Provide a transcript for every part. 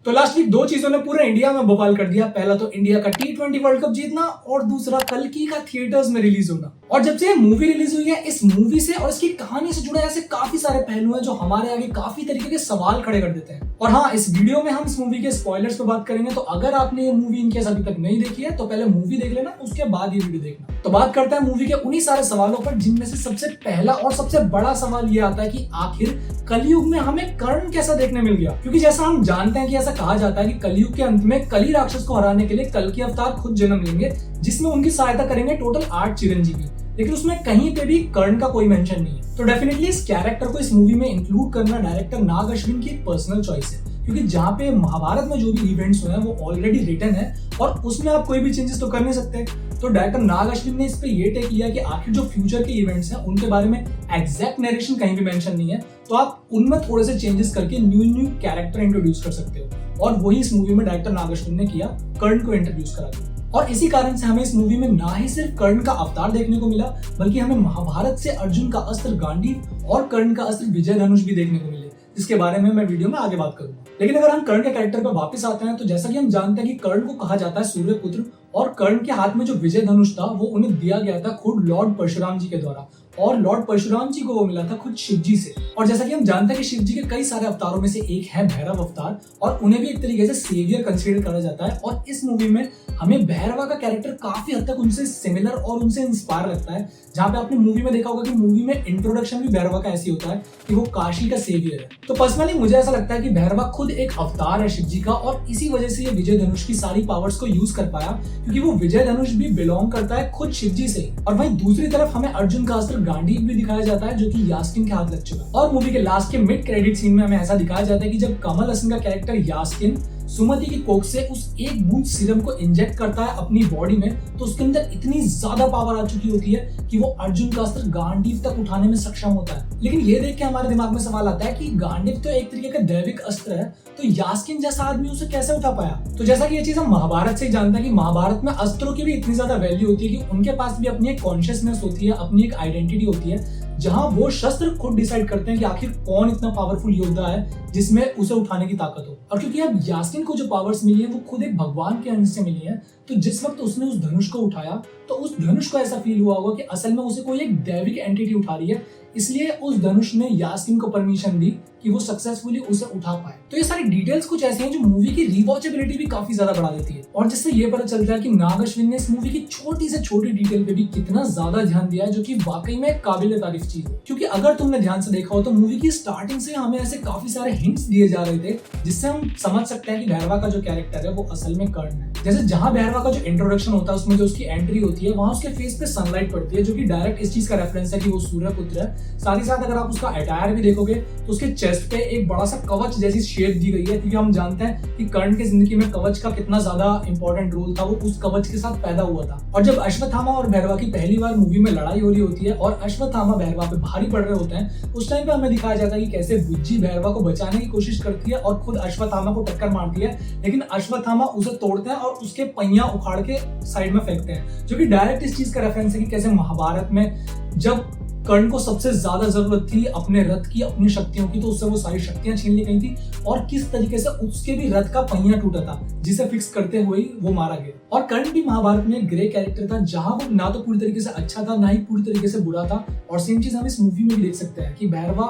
तो last week दो चीजों ने पूरे इंडिया में बवाल कर दिया। पहला तो इंडिया का T20 वर्ल्ड कप जीतना और दूसरा कल्कि का थिएटर्स में रिलीज होना। और जब से ये मूवी रिलीज हुई है, इस मूवी से और इसकी कहानी से जुड़े ऐसे काफी सारे पहलू हैं जो हमारे आगे काफी तरीके के सवाल खड़े कर देते हैं। और हाँ, इस वीडियो में हम इस मूवी के स्पॉयलर्स पे बात करेंगे, तो अगर आपने ये मूवी इनकेस अभी तक नहीं देखी है तो पहले मूवी देख लेना, उसके बाद ये वीडियो देखना। तो बात करते हैं मूवी के उन्हीं सारे सवालों पर, जिनमें से सबसे पहला और सबसे बड़ा सवाल ये आता है कि आखिर कलयुग में हमें कर्ण कैसा देखने मिल गया। क्योंकि जैसा हम जानते हैं कि ऐसा कहा जाता है कि कलयुग के अंत में कली राक्षस को हराने के लिए कल्कि अवतार खुद जन्म लेंगे, जिसमें उनकी सहायता करेंगे टोटल 8 चिरंजीवी। लेकिन उसमें कहीं पे भी कर्ण का कोई मेंशन नहीं है। तो डेफिनेटली इस कैरेक्टर को इस मूवी में इंक्लूड करना डायरेक्टर नाग अश्विन की एक पर्सनल चॉइस है, क्योंकि जहाँ पे महाभारत में जो भी इवेंट्स हुए हैं वो ऑलरेडी रिटन है और उसमें आप कोई भी चेंजेस तो कर नहीं सकते। तो डायरेक्टर नाग अश्विन ने इस पे ये टेक लिया कि आखिर जो फ्यूचर के इवेंट्स हैं उनके बारे में एग्जैक्ट नरेशन कहीं भी मेंशन नहीं है, तो आप उनमें थोड़े से चेंजेस करके न्यू कैरेक्टर इंट्रोड्यूस कर सकते हो। और वही इस मूवी में डायरेक्टर नाग अश्विन ने किया, कर्ण को इंट्रोड्यूस करा दिया। और इसी कारण से हमें इस मूवी में ना ही सिर्फ कर्ण का अवतार देखने को मिला, बल्कि हमें महाभारत से अर्जुन का अस्त्र गांडीव और कर्ण का अस्त्र विजय धनुष भी देखने को मिले, जिसके बारे में मैं वीडियो में आगे बात करूंगा। लेकिन अगर हम कर्ण के कैरेक्टर पर वापस आते हैं, तो जैसा कि हम जानते हैं कि कर्ण को कहा जाता है सूर्य पुत्र, और कर्ण के हाथ में जो विजय धनुष था वो उन्हें दिया गया था खुद लॉर्ड परशुराम जी के द्वारा, और लॉर्ड परशुराम जी को वो मिला था खुद शिव जी से। और जैसा कि हम जानते हैं कि शिव जी के कई सारे अवतारों में से एक है भैरव अवतार, और उन्हें भी एक तरीके से सेवियर कंसीडर करा जाता है। और इस मूवी में हमें भैरवा का कैरेक्टर काफी हद तक उनसे सिमिलर और उनसे इंस्पायर लगता है। जहाँ पे आपने मूवी में देखा होगा कि मूवी में इंट्रोडक्शन भी भैरवा का ऐसी होता है कि वो काशी का सेवियर है। तो पर्सनली मुझे ऐसा लगता है कि भैरवा खुद एक अवतार है शिव जी का, और इसी वजह से ये विजय धनुष की सारी पावर्स को यूज कर पाया, क्योंकि वो विजय धनुष भी बिलोंग करता है खुद शिव जी से। और वहीं दूसरी तरफ हमें अर्जुन का अस्त्र गांडीव भी दिखाया जाता है, जो कि यास्किन के हाथ लग चुका है। और मूवी के लास्ट के मिड क्रेडिट सीन में हमें ऐसा दिखाया जाता है कि जब कमल हसन का कैरेक्टर यास्किन सुमति की कोख से उस एक बूंद सीरम को इंजेक्ट करता है अपनी बॉडी में, तो उसके अंदर इतनी ज्यादा पावर आ चुकी होती है कि वो अर्जुन का अस्त्र गांडीव तक उठाने में सक्षम होता है। लेकिन ये देख के हमारे दिमाग में सवाल आता है कि गांडीव तो एक तरीके का दैविक अस्त्र है, तो यास्किन जैसा आदमी उसे कैसे उठा पाया। तो जैसा कि ये चीज हम महाभारत से ही जानते हैं कि महाभारत में अस्त्रों की भी इतनी ज्यादा वैल्यू होती है कि उनके पास भी अपनी एक कॉन्शियसनेस होती है, अपनी एक आइडेंटिटी होती है, जहां वो शस्त्र खुद डिसाइड करते हैं कि आखिर कौन इतना पावरफुल योद्धा है जिसमें उसे उठाने की ताकत हो। और क्योंकि अब यास्किन को जो पावर्स मिली है वो खुद एक भगवान के अंश से मिली है, तो जिस वक्त उसने उस धनुष को उठाया तो उस धनुष को ऐसा फील हुआ होगा कि असल में उसे कोई एक दैविक एंटिटी उठा रही है, इसलिए उस धनुष ने यास्किन को परमिशन दी कि वो सक्सेसफुली उसे उठा पाए। तो ये सारी डिटेल्स कुछ ऐसी हैं जो मूवी की रिवॉचेबिलिटी भी काफी ज्यादा बढ़ा देती है, और जिससे ये पता चलता है कि नाग अश्विन ने इस मूवी की छोटी से छोटी डिटेल पे भी कितना ज्यादा ध्यान दिया है, जो कि वाकई में काबिल तारीफ चीज है। क्योंकि अगर तुमने ध्यान से देखा हो तो मूवी की स्टार्टिंग से हमें ऐसे काफी सारे हिंट्स दिए जा रहे थे, जिससे हम समझ सकते हैं कि भैरवा का जो कैरेक्टर है वो असल में कर्ण है। जैसे जहां भैरवा का जो इंट्रोडक्शन होता है उसमें जो उसकी एंट्री होती है, वहां उसके फेस पे सनलाइट पड़ती है, जो कि डायरेक्ट इस चीज का रेफरेंस है कि वो सूर्य पुत्र है। साथ ही साथ अगर आप उसका अटायर भी देखोगे तो उसके चेस्ट पे एक बड़ा सा कवच जैसी शेप दी गई है, क्योंकि हम जानते हैं कि कर्ण की जिंदगी में कवच का कितना ज्यादा इंपॉर्टेंट रोल था, वो उस कवच के साथ पैदा हुआ था। और जब अश्वत्थामा और भैरवा की पहली बार मूवी में लड़ाई हो रही होती है और अश्वत्थामा भैरवा पे भारी पड़ रहे होते हैं, उस टाइम पे हमें दिखाया जाता है कि कैसे बुज्जी भैरवा को बचाने की कोशिश करती है और खुद अश्वत्थामा को टक्कर मारती है, लेकिन अश्वत्थामा उसे तोड़ते हैं और उसके पहिया उखाड़ के साइड में फेंकते हैं, जो कि डायरेक्ट इस चीज का रेफरेंस है कि कैसे महाभारत में जब कर्ण को सबसे ज्यादा जरूरत थी अपने रथ की, अपनी शक्तियों की, तो उससे वो सारी शक्तियां छीन ली गई थी, और किस तरीके से उसके भी रथ का पहिया टूटा था, जिसे फिक्स करते हुए वो मारा गया। और कर्ण भी महाभारत में एक ग्रे कैरेक्टर था, जहां वो ना तो पूरी तरीके से अच्छा था, ना ही पूरी तरीके से बुरा था। और सेम चीज हम इस मूवी में भी देख सकते हैं कि भैरवा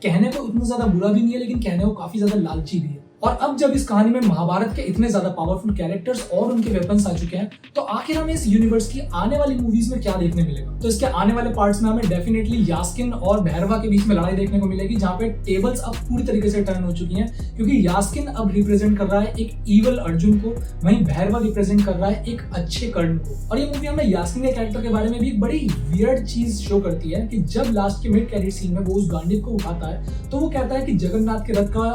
कहने को इतना ज्यादा बुरा भी नहीं है, लेकिन कहने को काफी ज्यादा लालची भी है। और अब जब इस कहानी में महाभारत के इतने ज्यादा पावरफुल कैरेक्टर्स और उनके वेपन्स आ चुके हैं, तो आखिर हमें इस यूनिवर्स की आने वाली मूवीज में क्या देखने मिलेगा। तो इसके आने वाले पार्ट्स में हमें डेफिनेटली यास्किन और भैरवा के बीच में लड़ाई देखने को मिलेगी, जहाँ पे टेबल्स अब पूरी तरीके से टर्न हो चुकी हैं, क्योंकि यास्किन अब रिप्रेजेंट कर रहा है एक ईवल अर्जुन को, वहीं भैरवा रिप्रेजेंट कर रहा है एक अच्छे कर्ण को। और ये मूवी हमें यास्किन के कैरेक्टर के बारे में भी एक बड़ी वियर्ड चीज शो करती है कि जब लास्ट के मिड क्रेडिट सीन में वो उस गांडीव को उठाता है, तो वो कहता है कि जगन्नाथ के रथ का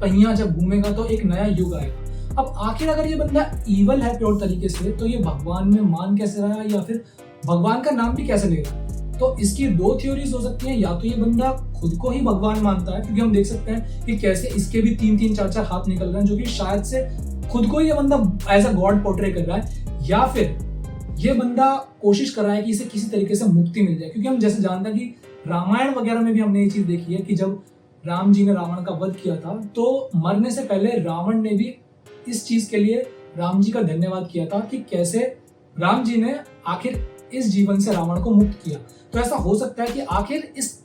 पहिया जब घूमेगा तो एक नया युग आएगा। अब आखिर अगर ये बंदा ईवल है प्योर तरीके से, तो ये भगवान में मान कैसे रहा है, या फिर भगवान का नाम भी कैसे ले रहा है। तो इसकी दो थ्योरीज हो सकती हैं, या तो ये बंदा खुद को ही भगवान मानता है, क्योंकि हम देख सकते हैं कि कैसे इसके भी 3-3 4-4 हाथ निकल रहे हैं, जो कि शायद से खुद को ही ये बंदा एज अ गॉड पोर्ट्रे कर रहा है, या फिर ये बंदा कोशिश कर रहा है कि इसे किसी तरीके से मुक्ति मिल जाए। क्योंकि हम जैसे जानते हैं कि रामायण वगैरह में भी हमने ये चीज देखी है कि जब राम जी ने रावण का वध किया था, तो मरने से पहले रावण ने भी इस चीज के लिए राम जी का धन्यवाद किया था कि कैसे राम जी ने आखिर इस जीवन से रावण को मुक्त किया। तो ऐसा हो सकता है कि आखिर इस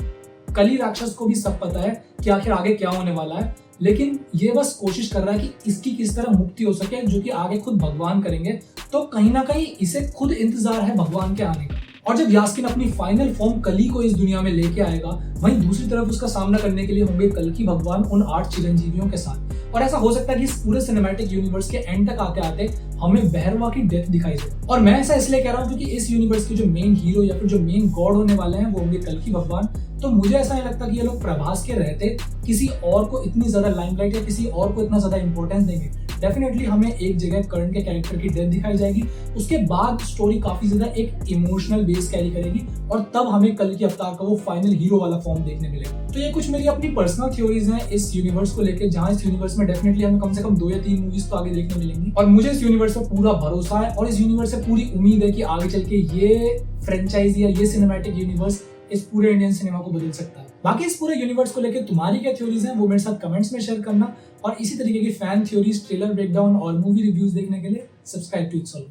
कली राक्षस को भी सब पता है कि आखिर आगे क्या होने वाला है, लेकिन ये बस कोशिश कर रहा है कि इसकी किस तरह मुक्ति हो सके, जो कि आगे खुद भगवान करेंगे। तो कहीं ना कहीं इसे खुद इंतजार है भगवान के आने का। और जब यास्किन अपनी फाइनल फॉर्म कली को इस दुनिया में लेके आएगा, वहीं दूसरी तरफ उसका सामना करने के लिए होंगे कल्कि भगवान उन 8 चिरंजीवियों के साथ। और ऐसा हो सकता है कि इस पूरे सिनेमैटिक यूनिवर्स के एंड तक आते आते हमें भैरवा की डेथ दिखाई दे। और मैं ऐसा इसलिए कह रहा हूँ क्योंकि इस यूनिवर्स के जो मेन हीरो या फिर जो मेन गॉड होने वाले हैं वो होंगे कल्कि भगवान। तो मुझे ऐसा नहीं लगता कि ये लोग प्रभास के रहते किसी और को इतनी ज्यादा लाइमलाइट या किसी और को इतना ज्यादा इंपॉर्टेंस देंगे। डेफिनेटली हमें एक जगह कर्ण के कैरेक्टर की डेथ दिखाई जाएगी, उसके बाद स्टोरी काफी ज्यादा एक इमोशनल बेस कैरी करेगी और तब हमें कल की अवतार का वो फाइनल हीरो वाला फॉर्म देखने मिलेगा। तो ये कुछ मेरी अपनी पर्सनल थ्योरीज हैं इस यूनिवर्स को लेकर, जहां इस यूनिवर्स में डेफिनेटली हमें कम से कम 2 या 3 मूवीज तो आगे देखने मिलेंगी। और मुझे इस यूनिवर्स पर पूरा भरोसा है और इस यूनिवर्स से पूरी उम्मीद है कि आगे चल के ये फ्रेंचाइज या ये सिनेमैटिक यूनिवर्स इस पूरे इंडियन सिनेमा को बदल सकता है। बाकी इस पूरे यूनिवर्स को लेकर तुम्हारी क्या थ्योरीज हैं वो मेरे साथ कमेंट्स में शेयर करना, और इसी तरीके की फैन थ्योरीज, ट्रेलर ब्रेकडाउन और मूवी रिव्यूज देखने के लिए सब्सक्राइब टू इट्स ऑल।